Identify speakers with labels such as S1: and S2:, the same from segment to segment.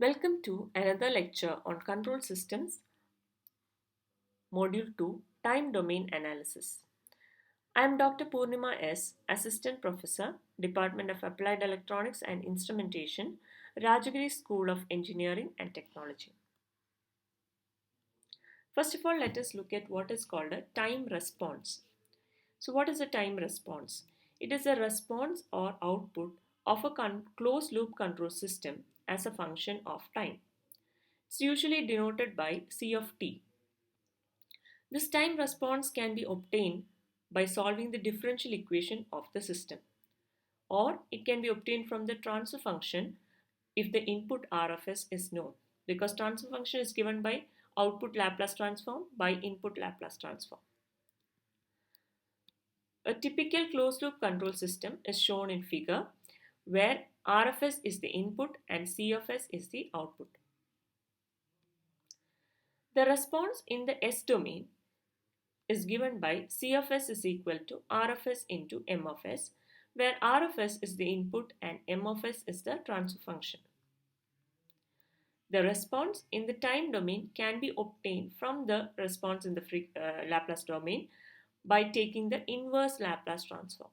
S1: Welcome to another lecture on Control Systems, Module 2, Time Domain Analysis. I am Dr. Purnima S., Assistant Professor, Department of Applied Electronics and Instrumentation, Rajagiri School of Engineering and Technology. First of all, let us look at what is called a time response. So, what is a time response? It is a response or output of a closed loop control system as a function of time. It's usually denoted by C of t. This time response can be obtained by solving the differential equation of the system, or it can be obtained from the transfer function if the input RFS is known, because transfer function is given by output Laplace transform by input Laplace transform. A typical closed loop control system is shown in figure where RFS is the input and CFS is the output. The response in the S domain is given by CFS is equal to RFS into M of S, where RFS is the input and M of S is the transfer function. The response in the time domain can be obtained from the response in the Laplace domain by taking the inverse Laplace transform.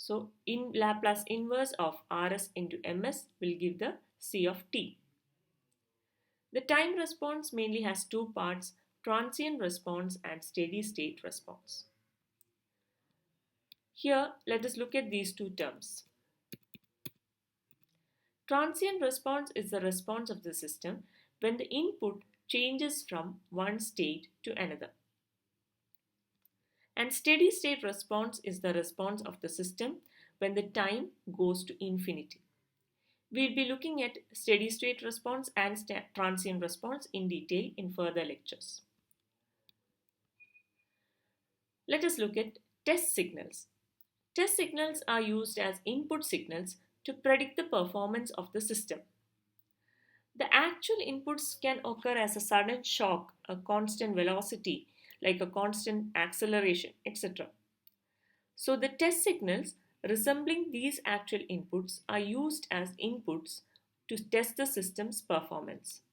S1: So, in Laplace inverse of Rs into Ms will give the C of t. The time response mainly has two parts: transient response and steady state response. Here, let us look at these two terms. Transient response is the response of the system when the input changes from one state to another. And steady state response is the response of the system when the time goes to infinity. We'll be looking at steady state response and transient response in detail in further lectures. Let us look at test signals. Test signals are used as input signals to predict the performance of the system. The actual inputs can occur as a sudden shock, a constant velocity, like a constant acceleration, etc. So the test signals resembling these actual inputs are used as inputs to test the system's performance.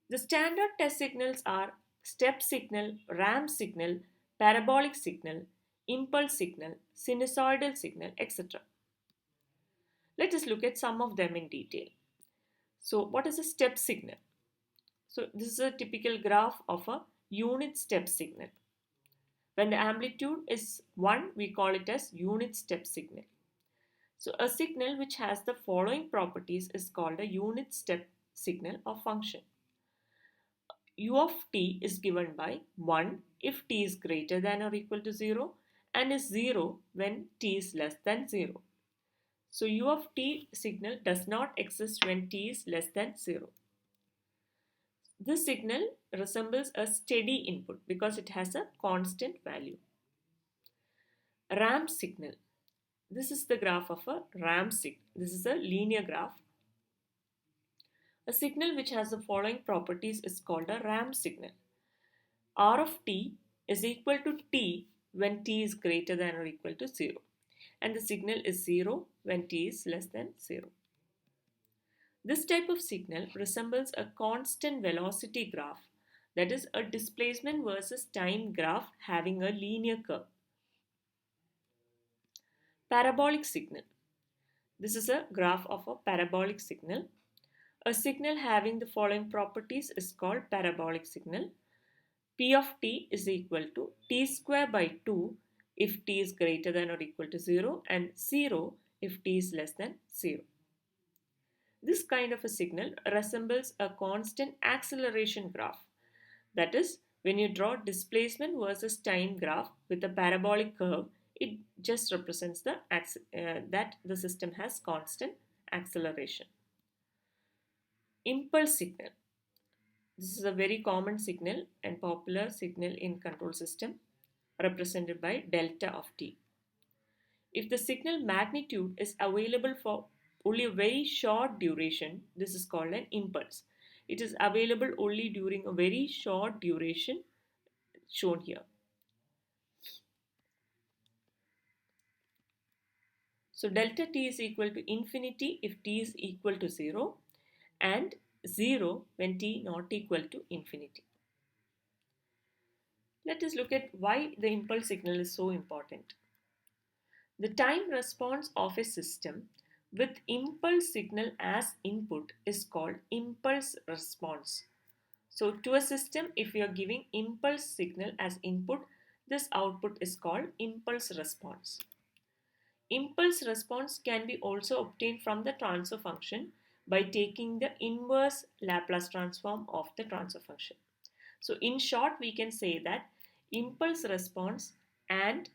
S1: The standard test signals are step signal, ramp signal, parabolic signal, impulse signal, sinusoidal signal, etc. Let us look at some of them in detail. So, what is a step signal? So, this is a typical graph of a unit step signal. When the amplitude is 1, we call it as unit step signal. So, a signal which has the following properties is called a unit step signal or function. U of t is given by 1 if t is greater than or equal to 0 and is 0 when t is less than 0. So U of t signal does not exist when t is less than 0. This signal resembles a steady input because it has a constant value. Ramp signal. This is the graph of a ramp signal. This is a linear graph. A signal which has the following properties is called a ramp signal. R of t is equal to t when t is greater than or equal to 0, and the signal is 0 when t is less than 0. This type of signal resembles a constant velocity graph, that is a displacement versus time graph having a linear curve. Parabolic signal. This is a graph of a parabolic signal. A signal having the following properties is called parabolic signal. P of t is equal to t square by 2 if t is greater than or equal to 0 and 0 if t is less than 0. This kind of a signal resembles a constant acceleration graph. That is, when you draw displacement versus time graph with a parabolic curve, it just represents that the system has constant acceleration. Impulse signal. This is a very common signal and popular signal in control system, represented by delta of t. If the signal magnitude is available for only a very short duration, this is called an impulse. It is available only during a very short duration, shown here. So delta t is equal to infinity if t is equal to 0 and 0 when t not equal to infinity. Let us look at why the impulse signal is so important. The time response of a system with impulse signal as input is called impulse response. So to a system, if we are giving impulse signal as input, this output is called impulse response. Impulse response can be also obtained from the transfer function by taking the inverse Laplace transform of the transfer function. So in short, we can say that impulse response and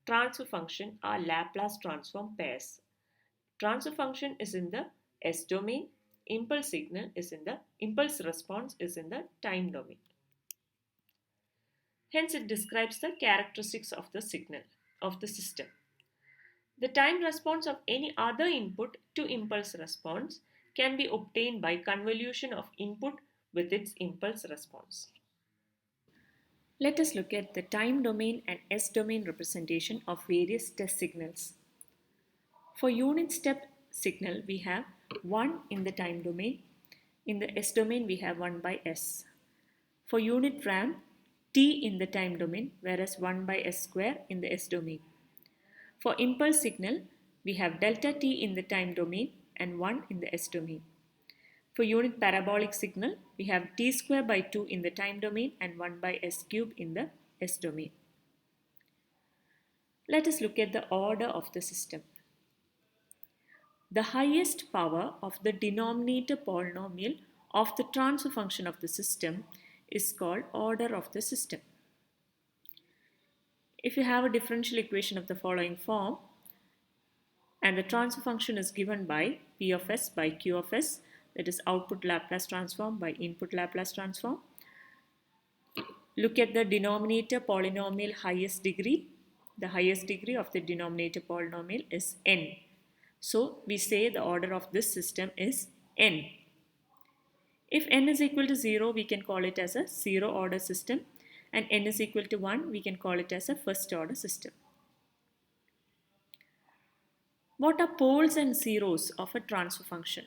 S1: transfer function are Laplace transform pairs. Transfer function is in the S domain, impulse response is in the time domain. Hence, it describes the characteristics of the signal of the system. The time response of any other input to impulse response can be obtained by convolution of input with its impulse response. Let us look at the time domain and S domain representation of various test signals. For unit step signal, we have 1 in the time domain. In the S domain, we have 1 by S. For unit ramp, t in the time domain, whereas 1 by s square in the S domain. For impulse signal, we have delta t in the time domain and 1 in the S domain. For unit parabolic signal, we have t square by 2 in the time domain and 1 by s cube in the S domain. Let us look at the order of the system. The highest power of the denominator polynomial of the transfer function of the system is called order of the system. If you have a differential equation of the following form and the transfer function is given by P of s by Q of s, that is output Laplace transform by input Laplace transform. Look at the denominator polynomial highest degree. The highest degree of the denominator polynomial is n. So we say the order of this system is n. If n is equal to 0, we can call it as a zero order system, and n is equal to 1, we can call it as a first order system. What are poles and zeros of a transfer function?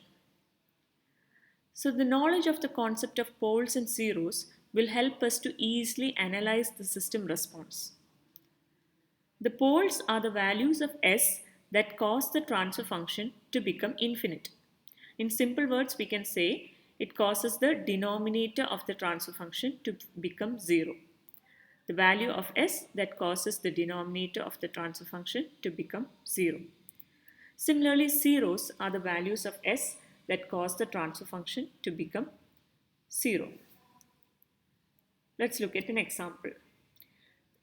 S1: So the knowledge of the concept of poles and zeros will help us to easily analyze the system response. The poles are the values of s that cause the transfer function to become infinite. In simple words, we can say it causes the denominator of the transfer function to become 0. The value of s that causes the denominator of the transfer function to become 0. Similarly, zeros are the values of s that cause the transfer function to become 0. Let's look at an example.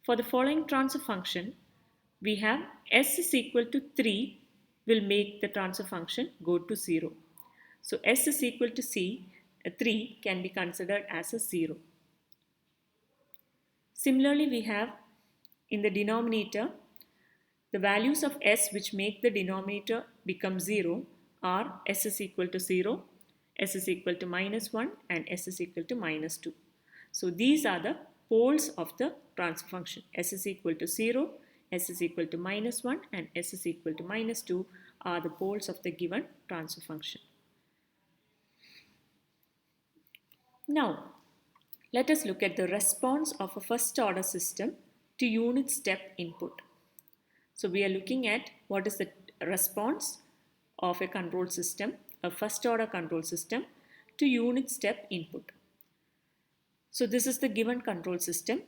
S1: For the following transfer function, we have s is equal to 3 will make the transfer function go to 0. So s is equal to 3 can be considered as a 0. Similarly, we have in the denominator, the values of s which make the denominator become 0 are s is equal to 0, s is equal to minus 1 and s is equal to minus 2. So these are the poles of the transfer function. S is equal to 0, s is equal to minus 1 and s is equal to minus 2 are the poles of the given transfer function. Now, let us look at the response of a first order system to unit step input. So we are looking at what is the response of a control system, a first order control system to unit step input. So this is the given control system.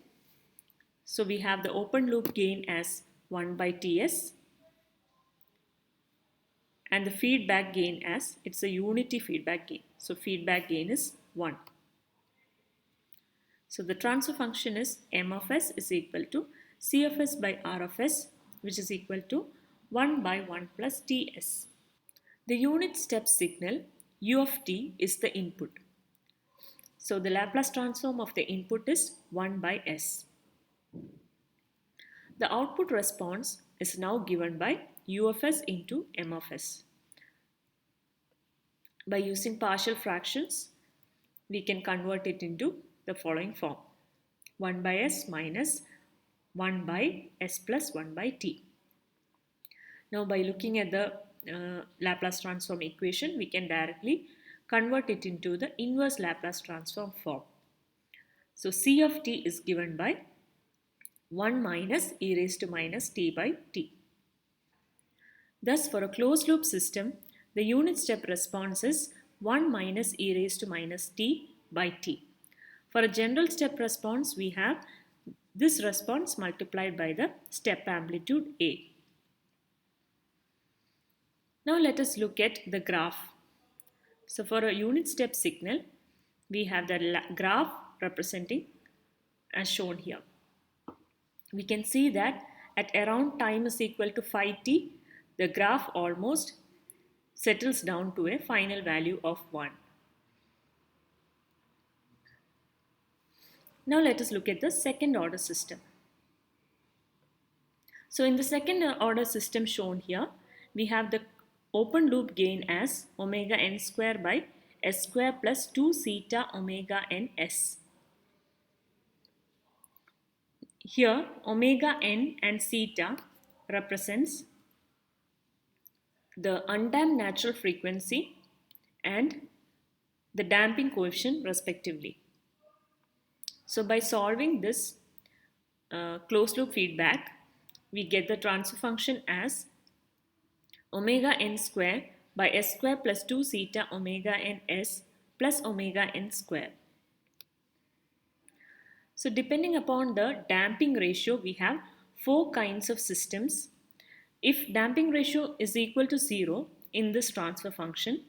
S1: So we have the open loop gain as 1 by Ts and the feedback gain as it's a unity feedback gain. So feedback gain is 1. So the transfer function is m of s is equal to c of s by r of s, which is equal to 1 by 1 plus Ts. The unit step signal u of t is the input. So the Laplace transform of the input is 1 by s. The output response is now given by u of s into m of s. By using partial fractions, we can convert it into the following form: 1 by s minus 1 by s plus 1 by t. Now by looking at the Laplace transform equation, we can directly convert it into the inverse Laplace transform form. So C of t is given by 1 minus e raised to minus t by t. Thus, for a closed loop system, the unit step response is 1 minus e raised to minus t by t. For a general step response, we have this response multiplied by the step amplitude A. Now let us look at the graph. So for a unit step signal, we have the graph representing as shown here. We can see that at around time is equal to 5t, the graph almost settles down to a final value of 1. Now let us look at the second order system. So in the second order system shown here, we have the open loop gain as omega n square by s square plus 2 zeta omega n s. Here omega n and zeta represents the undamped natural frequency and the damping coefficient respectively. So by solving this closed loop feedback, we get the transfer function as omega n square by s square plus 2 zeta omega n s plus omega n square. So depending upon the damping ratio, we have 4 kinds of systems. If damping ratio is equal to 0 in this transfer function,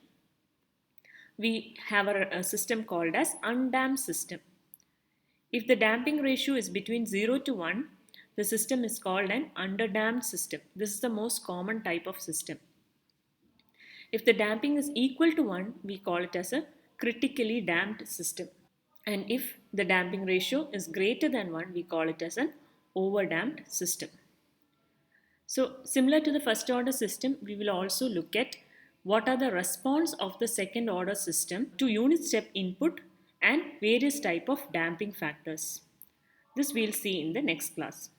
S1: we have a system called as undamped system. If the damping ratio is between 0 to 1, the system is called an underdamped system. This is the most common type of system. If the damping is equal to 1, we call it as a critically damped system. And if the damping ratio is greater than 1, we call it as an overdamped system. So similar to the first order system, we will also look at what are the response of the second order system to unit step input and various type of damping factors. This we'll see in the next class.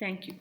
S1: Thank you.